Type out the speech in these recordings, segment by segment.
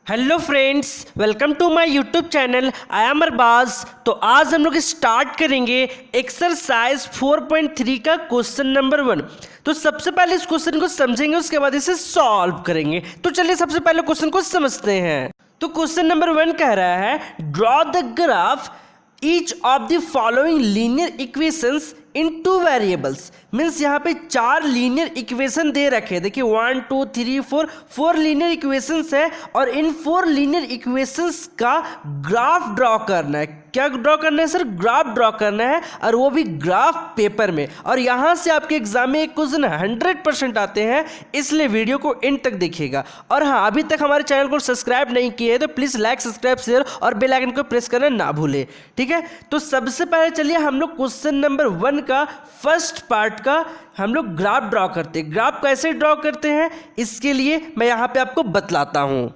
Hello friends, welcome to my YouTube channel. I am Arbaaz. तो आज हम लोग स्टार्ट करेंगे एक्सरसाइज 4.3 का क्वेश्चन नंबर 1। तो सबसे पहले इस क्वेश्चन को समझेंगे, उसके बाद इसे सॉल्व करेंगे। तो चलिए सबसे पहले क्वेश्चन को समझते हैं। तो क्वेश्चन नंबर 1 कह रहा है draw the graph each of the following linear equations in 2 variables. Means यहाँ पे 4 लीनियर इक्वेशन दे रखे हैं। देखिए 1 2 3 4 लीनियर इक्वेशंस है और इन 4 लीनियर इक्वेशंस का ग्राफ ड्रॉ करना है। क्या ड्रॉ करना है सर? ग्राफ ड्रॉ करना है, और वो भी ग्राफ पेपर में। और यहाँ से आपके एग्जाम में एक क्वेश्चन 100% आते हैं, इसलिए वीडियो को एंड तक देखिएगा। और हाँ, अभी तक हमारे चैनल को सब्सक्राइब नहीं किए हैं तो प्लीज़ लाइक, सब्सक्राइब, शेयर और बेल आइकन को प्रेस करना ना भूले, ठीक है। तो सबसे पहले चलिए हम लोग क्वेश्चन नंबर 1 का फर्स्ट पार्ट का हम लोग ग्राफ ड्रॉ करते हैं। ग्राफ कैसे ड्रॉ करते हैं इसके लिए मैं यहाँ पे आपको बतलाता हूँ।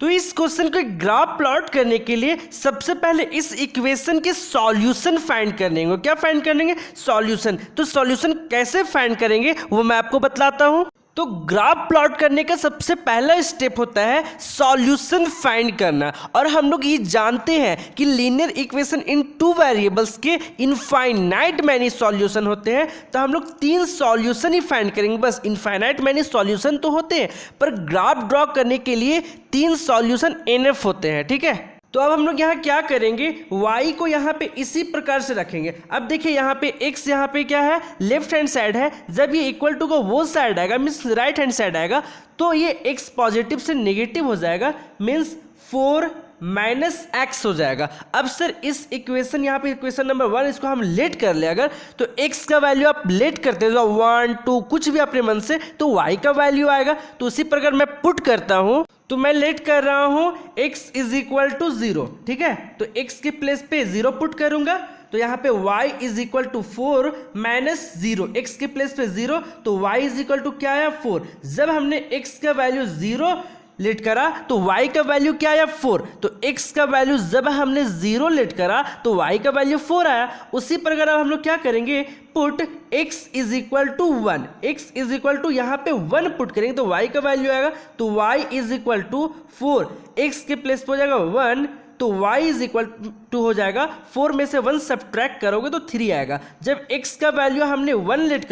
तो इस क्वेश्चन को ग्राफ प्लॉट करने के लिए सबसे पहले इस इक्वेशन के सॉल्यूशन फाइंड करने होंगे। क्या फाइंड करेंगे? सॉल्यूशन। तो सॉल्यूशन कैसे फाइंड करेंगे वो मैं आपको बतलाता हूं। तो ग्राफ प्लॉट करने का सबसे पहला स्टेप होता है सॉल्यूशन फाइंड करना। और हम लोग ये जानते हैं कि लीनियर इक्वेशन इन 2 वेरिएबल्स के इनफाइनाइट मैनी सॉल्यूशन होते हैं। तो हम लोग 3 सॉल्यूशन ही फाइंड करेंगे, बस। इनफाइनाइट मैनी सॉल्यूशन तो होते हैं, पर ग्राफ ड्रॉ करने के लिए 3 सॉल्यूशन एनफ होते हैं, ठीक है। तो अब हम लोग यहाँ क्या करेंगे, y को यहाँ पे इसी प्रकार से रखेंगे। अब देखिए यहाँ पे x यहाँ पे क्या है, लेफ्ट हैंड साइड है। जब ये इक्वल टू का वो साइड आएगा, मीन्स राइट हैंड साइड आएगा, तो ये x पॉजिटिव से नेगेटिव हो जाएगा, मीन्स 4 माइनस एक्स हो जाएगा। अब सर इस इक्वेशन यहाँ पे इक्वेशन नंबर 1 इसको हम लेट कर ले अगर, तो x का वैल्यू आप लेट करते हो 1 2 कुछ भी अपने मन से, तो y का वैल्यू आएगा। तो उसी प्रकार मैं पुट करता हूँ, तो मैं लेट कर रहा हूँ x इज इक्वल टू 0, ठीक है। तो x के प्लेस पे 0 पुट करूंगा, तो यहाँ पे y is equal to 4 minus 0, x के प्लेस पे 0, तो y इज इक्वल टू क्या आया 4। जब हमने x का वैल्यू 0 लेट करा तो y का वैल्यू क्या आया 4। तो x का वैल्यू जब हमने 0 लेट करा तो y का वैल्यू 4 आया। उसी प्रकार अब हम लोग क्या करेंगे, put x is equal to 1, x is equal to यहाँ पे 1 पुट करेंगे तो y का वैल्यू आएगा, तो y is equal to 4, x के प्लेस पे हो जाएगा 1, तो y इज इक्वल टू हो जाएगा 4 में से 1 सब्ट्रैक्ट करोगे तो 3 आएगा। जब x का वैल्यू हमने 1 लेट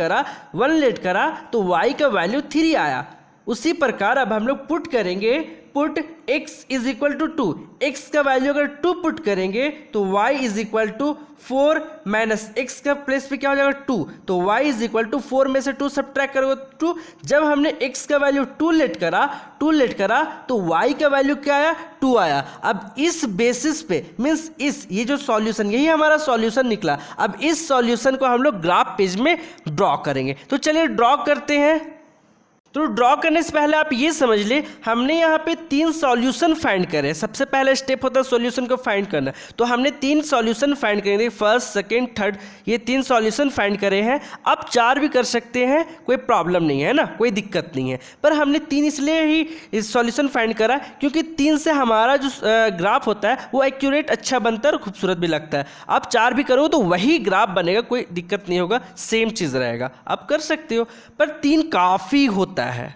करा तो y का वैल्यू 3 आया। उसी प्रकार अब हम लोग पुट करेंगे, put x is equal to 2, x का वैल्यू अगर 2 पुट करेंगे तो y is equal to 4 minus x का प्लेस पे क्या हो जाएगा 2, तो y इज इक्वल टू 4 में से 2 सब्ट्रैक्ट करोगे 2। जब हमने x का वैल्यू 2 लेट करा तो y का वैल्यू क्या आया 2 आया। अब इस बेसिस पे मीन्स ये जो सॉल्यूशन, यही हमारा सॉल्यूशन निकला। अब इस सॉल्यूशन को हम लोग ग्राफ पेज में ड्रॉ करेंगे। तो चलिए ड्रॉ करते हैं। तो ड्रॉ करने से पहले आप ये समझ ले, हमने यहाँ पे 3 सॉल्यूशन फाइंड करे। सबसे पहला स्टेप होता है सॉल्यूशन को फाइंड करना। तो हमने 3 सॉल्यूशन फाइंड करेंगे, फर्स्ट सेकंड थर्ड, ये 3 सॉल्यूशन फाइंड करे हैं। अब 4 भी कर सकते हैं, कोई प्रॉब्लम नहीं है ना, कोई दिक्कत नहीं है। पर हमने 3 इसलिए ही इस सॉल्यूशन फाइंड करा क्योंकि 3 से हमारा जो ग्राफ होता है वो एक्यूरेट अच्छा बनता है और खूबसूरत भी लगता है। आप 4 भी करो तो वही ग्राफ बनेगा, कोई दिक्कत नहीं होगा, सेम चीज़ रहेगा, आप कर सकते हो। पर 3 काफ़ी होता है।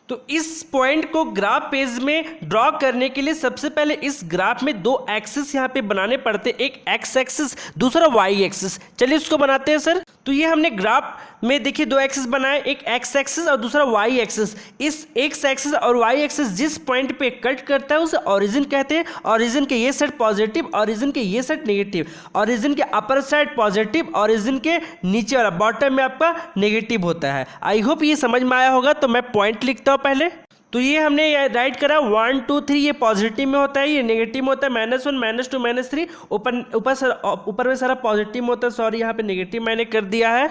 तो इस पॉइंट को ग्राफ पेज में ड्रॉ करने के लिए सबसे पहले इस ग्राफ में 2 एक्सिस यहाँ पे बनाने पड़ते, एक एक्स एक्सिस, दूसरा वाई एक्सिस। चलिए उसको बनाते हैं सर। तो ये हमने ग्राफ में देखिए 2 एक्सिस बनाए, एक एक्स एक्सिस और दूसरा वाई एक्सिस। इस एक्स एक्सिस और वाई एक्सिस जिस पॉइंट पे कट करता है उसे ओरिजिन कहते हैं। ओरिजिन के ये साइड पॉजिटिव, ओरिजिन के ये साइड नेगेटिव, ओरिजिन के अपर साइड पॉजिटिव, ओरिजिन के नीचे वाला बॉटम में आपका नेगेटिव होता है। आई होप ये समझ में आया होगा। तो मैं पॉइंट लिखता हूँ पहले। तो ये हमने राइट करा 1 2 3, ये पॉजिटिव में होता है, ये नेगेटिव में होता है, -1 -2 -3, ऊपर में सारा पॉजिटिव में होता है। सॉरी, यहाँ पे नेगेटिव मैंने कर दिया है।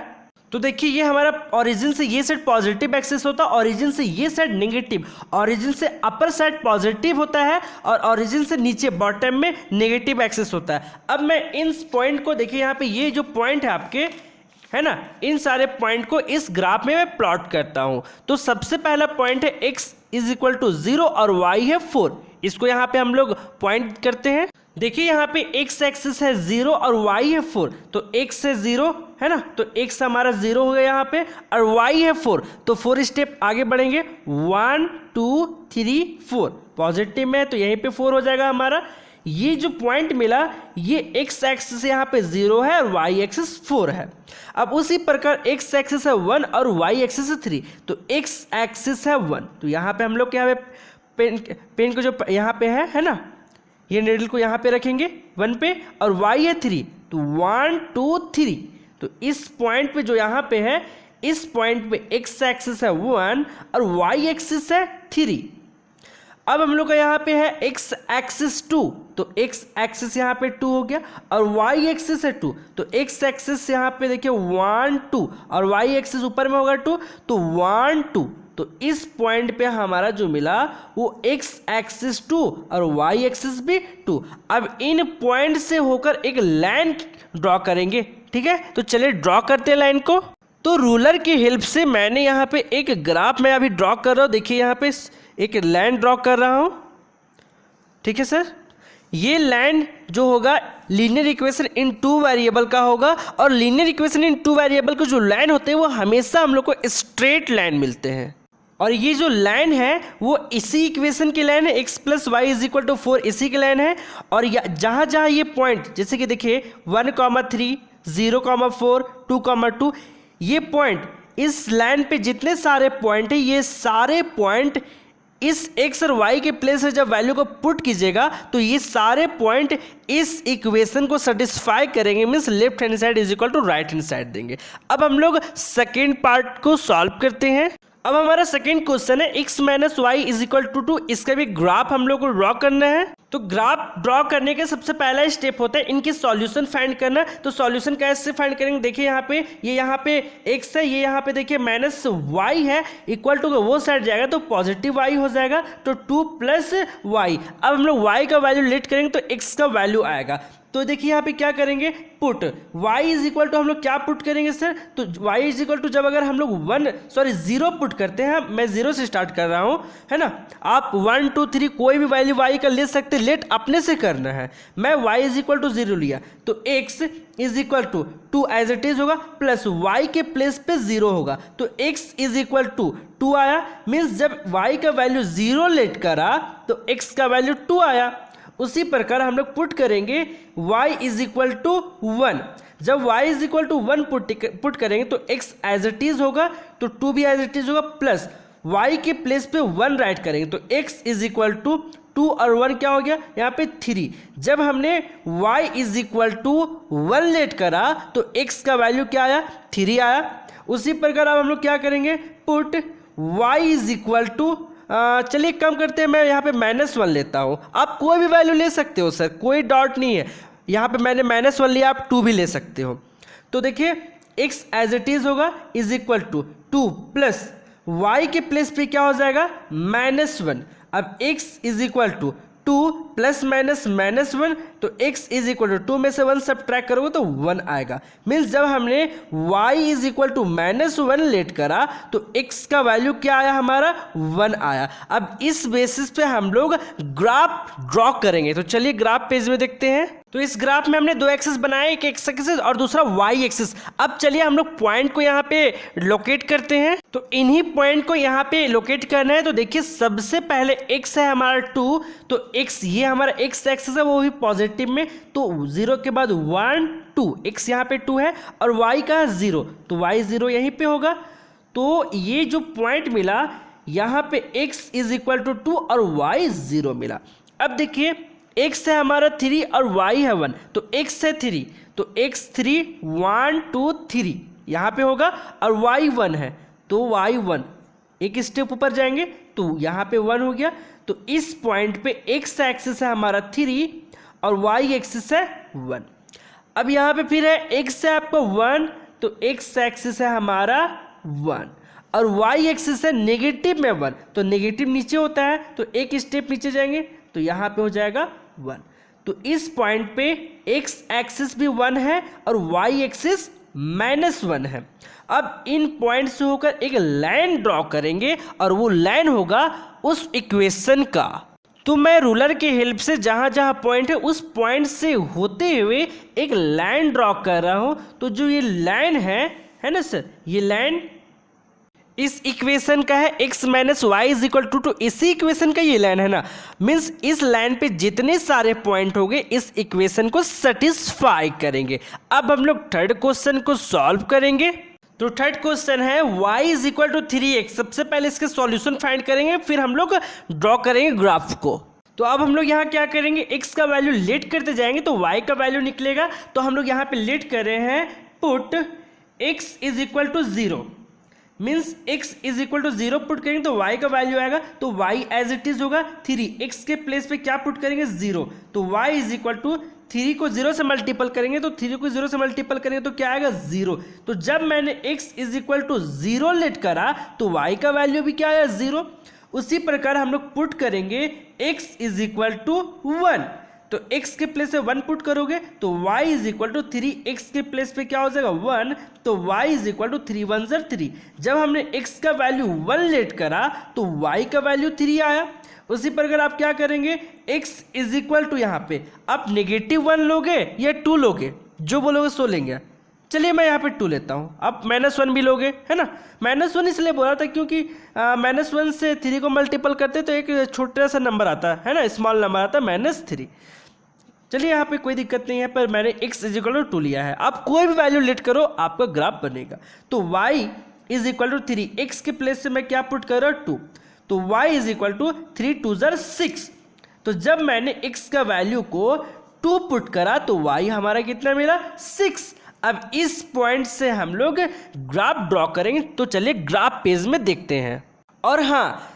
तो देखिए ये हमारा ओरिजिन से ये साइड पॉजिटिव एक्सिस होता है, ओरिजिन से ये साइड नेगेटिव, ओरिजिन से अपर साइड पॉजिटिव होता है और ओरिजिन से नीचे बॉटम में नेगेटिव एक्सिस होता है। अब मैं इन पॉइंट को देखिए, यहाँ पे ये जो पॉइंट है आपके, है ना, इन सारे पॉइंट को इस ग्राफ में मैं प्लॉट करता हूं। तो सबसे पहला पॉइंट है x इज इक्वल टू 0 और y है 4। इसको यहाँ पे हम लोग पॉइंट करते हैं। देखिए यहाँ पे x एक्सिस है 0 और y है 4, तो x है 0, है ना, तो x हमारा 0 हो गया यहाँ पे, और y है 4, तो 4 स्टेप आगे बढ़ेंगे, 1 2 3 4 पॉजिटिव में है तो यहीं पे 4 हो जाएगा हमारा। ये जो पॉइंट मिला ये x एक्सिस यहाँ पे 0 है और y एक्सिस 4 है। अब उसी प्रकार x एक्सिस है 1 और y एक्सिस है 3, तो x एक्सिस है 1, तो यहाँ पे हम लोग यहाँ पे पेन को जो यहाँ पे है ना, ये नीडल को यहाँ पे रखेंगे 1 पे, और y है 3, तो 1 2 3, तो इस पॉइंट पे जो यहाँ पे है, इस पॉइंट पे x एक्सिस है 1 और y एक्सिस है 3। अब हम लोग का यहाँ पे है x एक्सिस 2, तो x एक्सिस यहाँ पे 2 हो गया और y एक्सिस है 2, तो x एक्सिस यहाँ पे देखिए 1 2 और y एक्सिस ऊपर में होगा 2, तो 1 2, तो इस पॉइंट पे हमारा जो मिला वो x एक्सिस 2 और y एक्सिस भी 2। अब इन पॉइंट से होकर एक लाइन ड्रॉ करेंगे, ठीक है, तो चलिए ड्रॉ करते हैं लाइन को। तो रूलर की हेल्प से मैंने यहाँ पे एक ग्राफ मैं अभी ड्रॉ कर रहा हूँ, देखिए यहाँ पे एक लाइन ड्रॉ कर रहा हूँ, ठीक है सर। ये लाइन जो होगा लीनियर इक्वेशन इन 2 वेरिएबल का होगा, और लीनियर इक्वेशन इन 2 वेरिएबल के जो लाइन होते हैं वो हमेशा हम लोग को स्ट्रेट लाइन मिलते हैं, और ये जो लाइन है वो इसी इक्वेशन की लाइन है, x + y = 4 इसी की लाइन है। और जहाँ जहाँ ये पॉइंट जैसे कि देखिए 1, 3, 0, 4, 2, 2, ये पॉइंट इस लाइन पे जितने सारे पॉइंट है, ये सारे पॉइंट इस x और y के प्लेस में जब वैल्यू को पुट कीजिएगा तो ये सारे पॉइंट इस इक्वेशन को सेटिस्फाई करेंगे, means left hand side = right hand side देंगे। अब हम लोग सेकेंड पार्ट को सॉल्व करते हैं। अब हमारा सेकेंड क्वेश्चन है x - y = 2, इसका भी ग्राफ हम लोग को ड्रॉ करना है। तो ग्राफ ड्रॉ करने के सबसे पहला स्टेप होता है इनके सॉल्यूशन फाइंड करना। तो सॉल्यूशन कैसे फाइंड करेंगे, देखिए यहाँ पे x है, ये यहाँ पे देखिए -y है, इक्वल टू वो साइड जाएगा तो पॉजिटिव y हो जाएगा, तो 2 + y। अब हम लोग y का वैल्यू लेट करेंगे तो x का वैल्यू आएगा। तो देखिए यहाँ पे क्या करेंगे, पुट y = हम लोग क्या पुट करेंगे सर, तो y = जब अगर हम लोग 0 पुट करते हैं, मैं 0 से स्टार्ट कर रहा हूँ, है ना, आप 1 2 3 कोई भी वैल्यू y का ले सकते, लेट अपने से करना है। मैं y = 0 लिया तो x = 2 एज इट इज होगा, प्लस y के प्लेस पे 0 होगा, तो x = 2 आया, मीन्स जब y का वैल्यू 0 लेट करा तो x का वैल्यू 2 आया। उसी प्रकार हम लोग पुट करेंगे y = 1, जब y = 1 पुट करेंगे तो x एज इट इज होगा, तो 2 भी एज इट इज होगा, प्लस y के प्लेस पे 1 राइट करेंगे तो x = 2 और 1 क्या हो गया यहाँ पे 3। जब हमने y = 1 लेट करा तो x का वैल्यू क्या आया, 3 आया। उसी प्रकार अब हम लोग क्या करेंगे, पुट y = चलिए कम करते हैं, मैं यहाँ पे -1 लेता हूँ, आप कोई भी वैल्यू ले सकते हो सर, कोई डॉट नहीं है, यहाँ पे मैंने -1 लिया, आप 2 भी ले सकते हो। तो देखिए x एज इट इज होगा = 2 प्लस y के प्लेस पे क्या हो जाएगा -1। अब x = 2 ± -1, तो x = 2 में से 1 सब्ट्रैक्ट करोगे तो 1 आएगा, मीन्स जब हमने y = -1 लेट करा तो x का वैल्यू क्या आया हमारा 1 आया। अब इस बेसिस पे हम लोग ग्राफ ड्रॉ करेंगे, तो चलिए ग्राफ पेज में देखते हैं। तो इस ग्राफ में हमने 2 एक्सिस बनाए, एक x एक्सिस और दूसरा y एक्सिस। अब चलिए हम लोग पॉइंट को यहाँ पे लोकेट करते हैं। तो इन्हीं पॉइंट को यहाँ पे लोकेट करना है। तो देखिए सबसे पहले x है हमारा 2, तो x ये हमारा x एक्सिस है वो भी पॉजिटिव में, तो 0 के बाद 1 2, x यहाँ पे 2 है और y का 0, तो y 0 यहीं पे होगा। तो ये जो पॉइंट मिला यहाँ पे x = 2 और y 0 मिला। अब देखिए x है हमारा 3 और y है 1, तो x है 3, तो x 3 1 2 3 यहाँ पे होगा, और y 1 है तो y 1 एक स्टेप ऊपर जाएंगे तो यहाँ पे 1 हो गया। तो इस पॉइंट पे x एक्सिस है हमारा 3 और y एक्सिस है 1। अब यहाँ पे फिर है x है आपका 1, तो x एक्सिस है हमारा 1 और y एक्सिस है नेगेटिव में 1, तो नेगेटिव नीचे होता है तो एक स्टेप नीचे जाएंगे तो यहाँ पे हो जाएगा 1। तो इस पॉइंट पे x एक्सिस भी 1 है और y एक्सिस -1 है। अब इन पॉइंट से होकर एक लाइन ड्रॉ करेंगे और वो लाइन होगा उस इक्वेशन का। तो मैं रूलर के हेल्प से जहाँ जहाँ पॉइंट है उस पॉइंट से होते हुए एक लाइन ड्रॉ कर रहा हूँ। तो जो ये लाइन है ना सर, ये लाइन इस इक्वेशन का है x minus y is equal to इसी इक्वेशन का ये लाइन है ना, मीन्स इस लाइन पे जितने सारे पॉइंट होंगे इस इक्वेशन को सेटिस्फाई करेंगे। अब हम लोग थर्ड क्वेश्चन को सॉल्व करेंगे। तो थर्ड क्वेश्चन है y is equal to 3x। सबसे पहले इसके सॉल्यूशन फाइंड करेंगे, फिर हम लोग ड्रॉ करेंगे ग्राफ को। तो अब हम लोग यहाँ क्या करेंगे, x का वैल्यू लेट करते जाएंगे तो y का वैल्यू निकलेगा। तो हम लोग यहाँ पे लेट कर रहे हैं put x is equal to 0, means x is equal to 0 put करेंगे तो y का वैल्यू आएगा। तो y एज इट इज होगा 3, x के प्लेस पे क्या पुट करेंगे 0, तो y इज इक्वल टू 3 को 0 से मल्टीपल करेंगे तो 3 को 0 से मल्टीपल करेंगे तो क्या आएगा 0। तो जब मैंने x is equal to 0 let करा तो y का वैल्यू भी क्या आया 0। उसी प्रकार हम लोग पुट करेंगे x इज इक्वल टू 1, तो x के प्लेस पे 1 पुट करोगे तो y is equal to 3, x के प्लेस पे क्या हो जाएगा 1, तो y इज इक्वल टू 3 1 ज़र 3। जब हमने x का वैल्यू 1 लेट करा तो y का वैल्यू 3 आया। उसी प्रकार आप क्या करेंगे, x इज इक्वल टू यहाँ पे आप -1 लोगे या 2 लोगे, जो बोलोगे सो लेंगे। चलिए मैं यहाँ पे 2 लेता हूँ, आप -1 भी लोगे, है ना। -1 इसलिए बोला था क्योंकि -1 से 3 को मल्टीपल करते तो एक छोटा सा नंबर आता है ना, स्मॉल नंबर आता है -3। चलिए यहाँ पे कोई दिक्कत नहीं है, पर मैंने x इज इक्वल टू 2 लिया है। आप कोई भी वैल्यू लेट करो आपका ग्राफ बनेगा। तो y is equal to 3, x के प्लेस से मैं क्या पुट कर रहा हूँ 2, तो y इज इक्वल टू 3 2 ज़र 6। तो जब मैंने x का वैल्यू को 2 पुट करा तो y हमारा कितना मिला 6। अब इस पॉइंट से हम लोग ग्राफ ड्रॉ करेंगे। तो चलिए ग्राफ पेज में देखते हैं। और हाँ,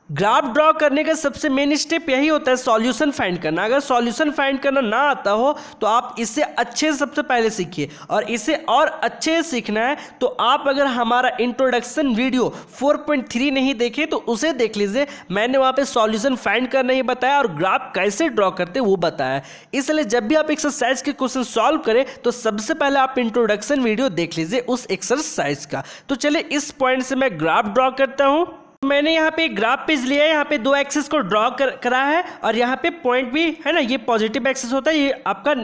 ग्राफ ड्रॉ करने का सबसे मेन स्टेप यही होता है सॉल्यूशन फाइंड करना। अगर सॉल्यूशन फाइंड करना ना आता हो तो आप इसे अच्छे से सबसे पहले सीखिए, और इसे और अच्छे से सीखना है तो आप अगर हमारा इंट्रोडक्शन वीडियो 4.3 नहीं देखे तो उसे देख लीजिए। मैंने वहाँ पे सॉल्यूशन फाइंड करना ही बताया और ग्राफ कैसे ड्रॉ करते वो बताया। इसलिए जब भी आप एक्सरसाइज के क्वेश्चन सॉल्व करें तो सबसे पहले आप इंट्रोडक्शन वीडियो देख लीजिए उस एक्सरसाइज का। तो चलिए इस पॉइंट से मैं ग्राफ ड्रॉ करता हूँ। मैंने यहाँ पे ग्राफ पेज लिया है, यहाँ पे 2 एक्सिस को ड्रॉ करा है और यहाँ पे पॉइंट भी है ना, ये पॉजिटिव एक्सिस होता है, ये आपका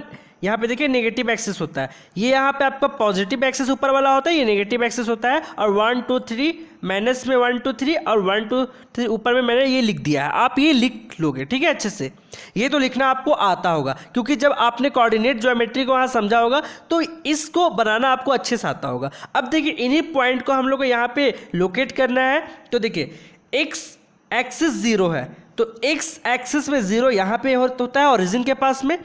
यहाँ पे देखिए नेगेटिव एक्सिस होता है। ये यहाँ पे आपका पॉजिटिव एक्सिस ऊपर वाला होता है, ये नेगेटिव एक्सिस होता है। और 1 2 3 माइनस में 1 2 3 और 1 2 3 ऊपर में मैंने ये लिख दिया है। आप ये लिख लोगे, ठीक है, अच्छे से। ये तो लिखना आपको आता होगा क्योंकि जब आपने कोऑर्डिनेट ज्योमेट्री को वहाँ समझा होगा तो इसको बनाना आपको अच्छे से आता होगा। अब देखिए इन्हीं पॉइंट को हम लोग को यहाँ पे लोकेट करना है। तो देखिए x एक्सिस 0 है तो x एक्सिस में 0 यहाँ पे होता है ओरिजिन के पास में,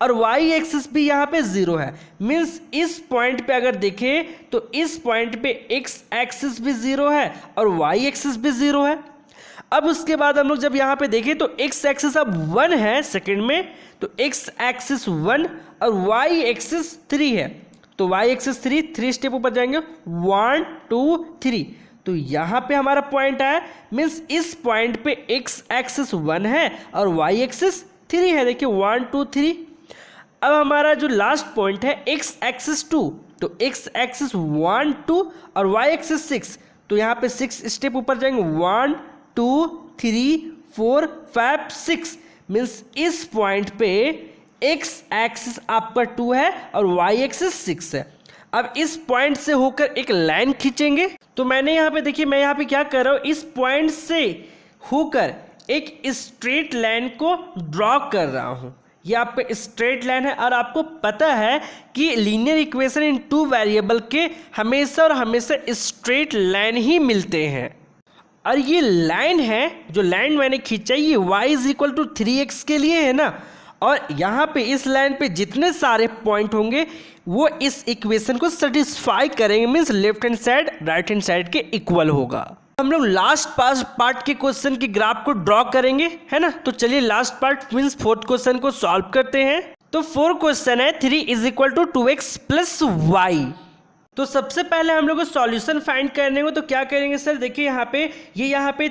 और y एक्सिस भी यहाँ पे 0 है। मीन्स इस पॉइंट पे अगर देखें तो इस पॉइंट पे x एक्सिस भी 0 है और y एक्सिस भी 0 है। अब उसके बाद हम लोग जब यहाँ पे देखें तो x एक्सिस अब 1 है सेकंड में, तो x एक्सिस 1 और y एक्सिस 3 है। तो y एक्सिस 3 स्टेप ऊपर जाएंगे 1 2 3, तो यहाँ पे हमारा पॉइंट आया। मीन्स इस पॉइंट पे x एक्सिस 1 है और y एक्सिस 3 है। देखिए 1 2 3। अब हमारा जो लास्ट पॉइंट है x एक्सिस 2, तो x एक्सिस 1 2 और y एक्सिस 6, तो यहाँ पे 6 स्टेप ऊपर जाएंगे 1 2 3 4 5 6। मीन्स इस पॉइंट पे x एक्सिस आपका 2 है और y एक्सिस 6 है। अब इस पॉइंट से होकर एक लाइन खींचेंगे। तो मैंने यहाँ पे देखिए, मैं यहाँ पे क्या कर रहा हूँ, इस पॉइंट से होकर एक स्ट्रेट लाइन को ड्रॉ कर रहा हूँ। ये आप पे स्ट्रेट लाइन है और आपको पता है कि लीनियर इक्वेशन इन 2 वेरिएबल के हमेशा और हमेशा स्ट्रेट लाइन ही मिलते हैं। और ये लाइन है, जो लाइन मैंने खींचा ये y is equal to 3x के लिए है ना, और यहाँ पे इस लाइन पे जितने सारे पॉइंट होंगे वो इस इक्वेशन को सेटिस्फाई करेंगे। Means left hand side right hand side के इक्वल होगा। हम लोग लास्ट पार्ट के क्वेश्चन की ग्राफ को ड्रॉ करेंगे, है ना। तो चलिए last part means 4th question को सॉल्व करते हैं। तो 4 क्वेश्चन है 3 is equal to 2x plus y. तो सबसे पहले हम लोग को सॉल्यूशन फाइंड करने को तो क्या करेंगे सर, देखिए यहाँ पे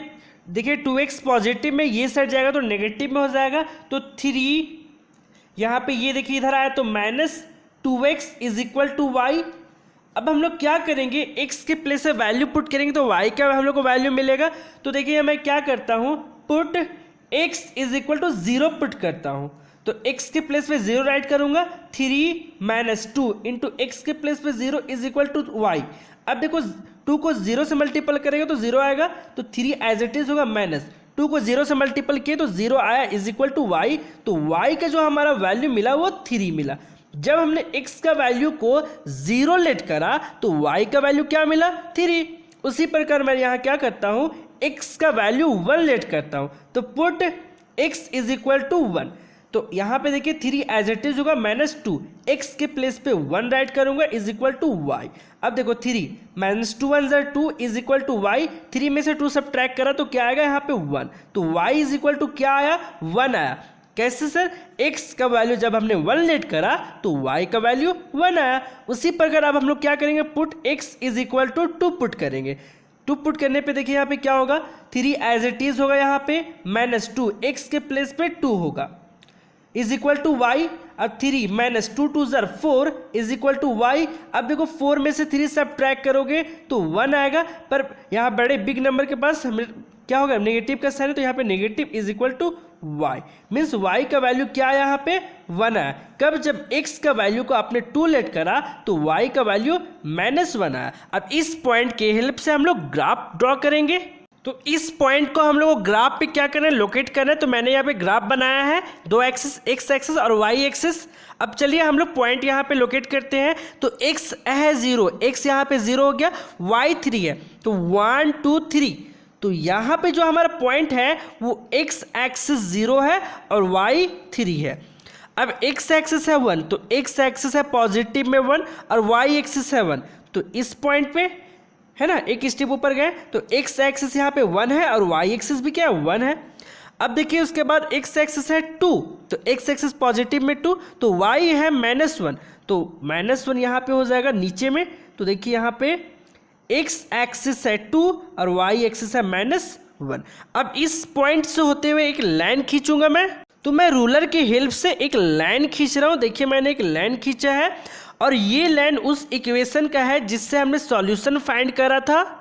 देखिए 2x पॉजिटिव में ये साइड जाएगा तो नेगेटिव में हो जाएगा। तो 3 यहाँ पे ये देखिए इधर आया तो -2x is equal to Y. अब हम लोग क्या करेंगे, x के प्लेस से वैल्यू पुट करेंगे तो y का हम लोग को वैल्यू मिलेगा। तो देखिए मैं क्या करता हूँ, put x is equal to 0 put करता हूँ, तो x के प्लेस पे 0 राइट करूंगा, 3 माइनस 2 इंटू एक्स के प्लेस पे 0 इज इक्वल टू y। अब देखो 2 को 0 से मल्टीपल करेंगे तो 0 आएगा, तो 3 एज इट इज होगा माइनस 2 को 0 से मल्टीपल किए तो 0 आया इज इक्वल टू y। तो y का जो हमारा वैल्यू मिला वो 3 मिला। जब हमने x का वैल्यू को 0 लेट करा तो y का वैल्यू क्या मिला, 3। उसी प्रकार मैं यहाँ क्या करता हूँ, x का वैल्यू 1 लेट करता हूँ, तो put x is equal to 1। तो यहाँ पे देखिए 3 एज इट इज होगा माइनस 2, एक्स के प्लेस पे 1 राइट करूंगा इज इक्वल टू वाई। अब देखो 3 minus 2 1 2 is equal to y, 3 में से 2 सब ट्रैक करा तो क्या आएगा यहाँ पे 1, तो y इज इक्वल टू क्या आया, 1 आया। कैसे सर, x का वैल्यू जब हमने 1 लेट करा तो y का वैल्यू 1 आया। उसी प्रकार अब हम लोग क्या करेंगे, put x is equal to 2 put करेंगे। 2 पुट करने पे देखिए यहाँ पे क्या होगा, 3 एज इट इज होगा यहाँ पे माइनस 2, एक्स के प्लेस पे 2 होगा इज इक्वल टू वाई। अब 3 माइनस 2 2 ज़र 4 इज इक्वल टू वाई। अब देखो 4 में से 3 सब ट्रैक करोगे तो 1 आएगा, पर यहाँ बड़े बिग नंबर के पास हमें क्या होगा, नेगेटिव का साइन है, तो यहाँ पे negative is equal to y, means y का वैल्यू क्या है यहाँ पे 1 आया। कब, जब x का वैल्यू को आपने 2 लेट करा तो y का वैल्यू -1 आया। अब इस पॉइंट के हेल्प से हम लोग ग्राफ ड्रॉ करेंगे। तो इस पॉइंट को हम लोग ग्राफ पे क्या करना है, लोकेट करना है। तो मैंने यहाँ पे ग्राफ बनाया है, 2 एक्सिस, x एक्सिस और y एक्सिस। अब चलिए हम लोग पॉइंट यहाँ पे लोकेट करते हैं। तो x है 0, x यहाँ पे 0 हो गया, y 3 है, तो 1 2 3। तो यहाँ पे जो हमारा पॉइंट है वो x एक्सिस 0 है और y 3 है। अब x एक्सिस है 1, तो x एक्सिस है पॉजिटिव में 1 और y एक्सिस है 1, तो इस पॉइंट पे है ना, एक स्टेप ऊपर गए तो x एक्सिस यहाँ पे 1 है और y एक्सिस भी क्या है, 1 है। अब देखिए उसके बाद x एक्सिस है 2, तो x एक्सिस पॉजिटिव में 2, तो y है -1, तो -1 यहाँ पे हो जाएगा नीचे में। तो देखिए यहाँ पे x एक्सिस है 2 और y एक्सिस है -1। अब इस पॉइंट से होते हुए एक लाइन खींचूंगा मैं, तो मैं रूलर की हेल्प से एक लाइन खींच रहा हूँ। देखिए मैंने एक लाइन खींचा है और ये लाइन उस इक्वेशन का है जिससे हमने सॉल्यूशन फाइंड करा था।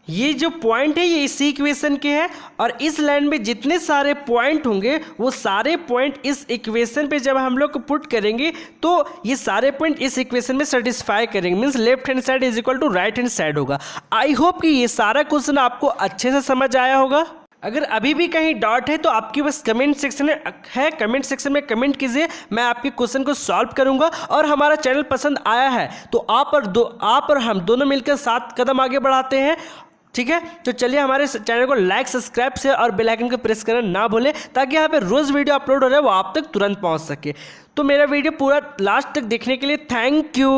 ये जो पॉइंट है ये इसी इक्वेशन के है और इस लाइन में जितने सारे पॉइंट होंगे वो सारे पॉइंट इस इक्वेशन पे जब हम लोग पुट करेंगे तो ये सारे पॉइंट इस इक्वेशन में सेटिस्फाई करेंगे, means left hand side is equal to right hand side होगा। आई होप कि ये सारा क्वेश्चन आपको अच्छे से समझ आया होगा। अगर अभी भी कहीं डाउट है तो आपके पास कमेंट सेक्शन है, कमेंट सेक्शन में कमेंट कीजिए, मैं आपके क्वेश्चन को सॉल्व करूंगा। और हमारा चैनल पसंद आया है तो आप और हम दोनों मिलकर 7 कदम आगे बढ़ाते हैं, ठीक है। तो चलिए हमारे चैनल को लाइक, सब्सक्राइब, शेयर और बेल आइकन को प्रेस करना ना भूलें ताकि यहाँ पे रोज़ वीडियो अपलोड हो रहा है वो आप तक तुरंत पहुँच सके। तो मेरा वीडियो पूरा लास्ट तक देखने के लिए थैंक यू।